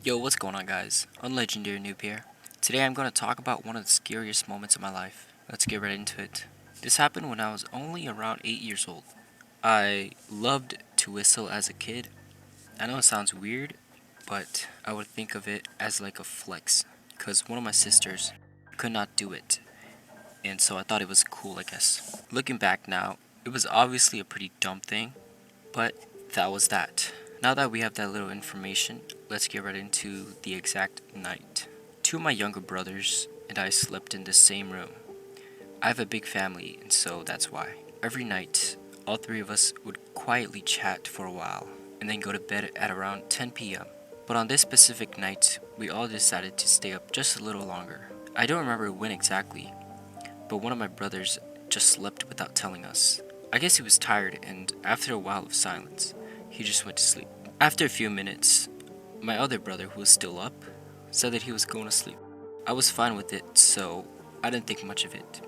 Yo, what's going on, guys? Unlegendary Noob here. Today I'm going to talk about one of the scariest moments of my life. Let's get right into it. This happened when I was only around 8 years old. I loved to whistle as a kid. I know it sounds weird, but I would think of it as like a flex, because one of my sisters could not do it, and so I thought it was cool, I guess. Looking back now, it was obviously a pretty dumb thing, but that was that. Now that we have that little information, let's get right into the exact night. Two of my younger brothers and I slept in the same room. I have a big family, and so that's why. Every night, all three of us would quietly chat for a while and then go to bed at around 10 p.m. But on this specific night, we all decided to stay up just a little longer. I don't remember when exactly, but one of my brothers just slept without telling us. I guess he was tired, and after a while of silence, he just went to sleep. After a few minutes, my other brother, who was still up, said that he was going to sleep. I was fine with it, so I didn't think much of it.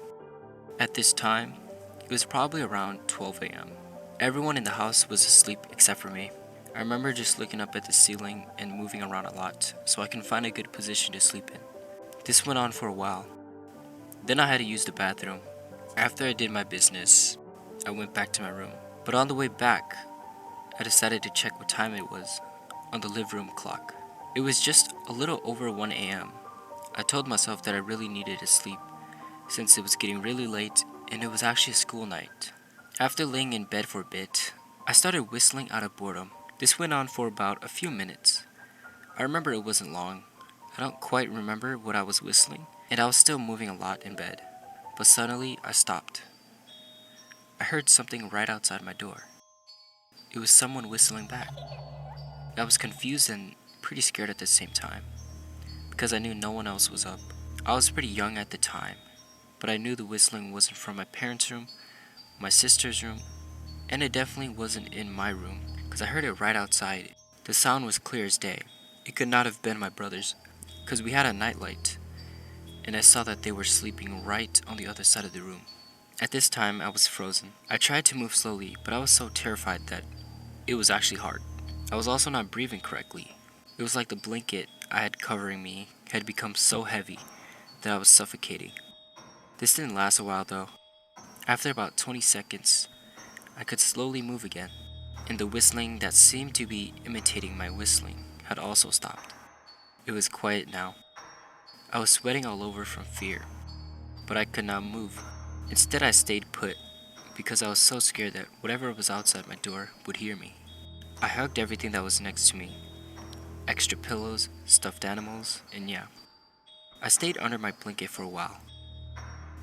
At this time, it was probably around 12 a.m. Everyone in the house was asleep except for me. I remember just looking up at the ceiling and moving around a lot so I can find a good position to sleep in. This went on for a while. Then I had to use the bathroom. After I did my business, I went back to my room. But on the way back, I decided to check what time it was on the living room clock. It was just a little over 1 a.m. I told myself that I really needed to sleep since it was getting really late and it was actually a school night. After laying in bed for a bit, I started whistling out of boredom. This went on for about a few minutes. I remember it wasn't long. I don't quite remember what I was whistling, and I was still moving a lot in bed. But suddenly, I stopped. I heard something right outside my door. It was someone whistling back. I was confused and pretty scared at the same time, because I knew no one else was up. I was pretty young at the time, but I knew the whistling wasn't from my parents' room, my sister's room, and it definitely wasn't in my room, because I heard it right outside. The sound was clear as day. It could not have been my brothers, because we had a nightlight, and I saw that they were sleeping right on the other side of the room. At this time, I was frozen. I tried to move slowly, but I was so terrified that it was actually hard. I was also not breathing correctly. It was like the blanket I had covering me had become so heavy that I was suffocating. This didn't last a while though. After about 20 seconds, I could slowly move again, and the whistling that seemed to be imitating my whistling had also stopped. It was quiet now. I was sweating all over from fear, but I could not move. Instead, I stayed put because I was so scared that whatever was outside my door would hear me. I hugged everything that was next to me, extra pillows, stuffed animals, and yeah. I stayed under my blanket for a while.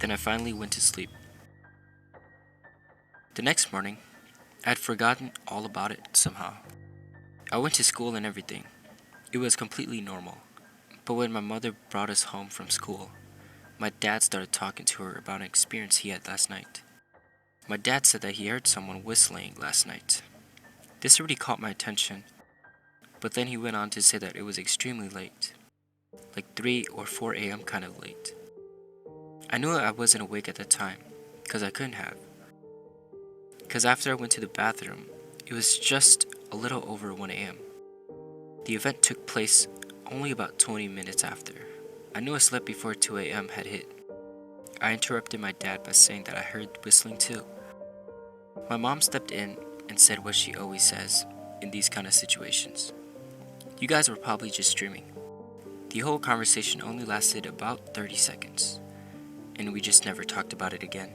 Then I finally went to sleep. The next morning, I had forgotten all about it somehow. I went to school and everything. It was completely normal. But when my mother brought us home from school, my dad started talking to her about an experience he had last night. My dad said that he heard someone whistling last night. This really caught my attention, but then he went on to say that it was extremely late, like 3 or 4 a.m. kind of late. I knew I wasn't awake at the time, because I couldn't have. Because after I went to the bathroom, it was just a little over 1 a.m. The event took place only about 20 minutes after. I knew I slept before 2 a.m. had hit. I interrupted my dad by saying that I heard whistling too. My mom stepped in and said what she always says in these kind of situations. You guys were probably just dreaming. The whole conversation only lasted about 30 seconds, and we just never talked about it again.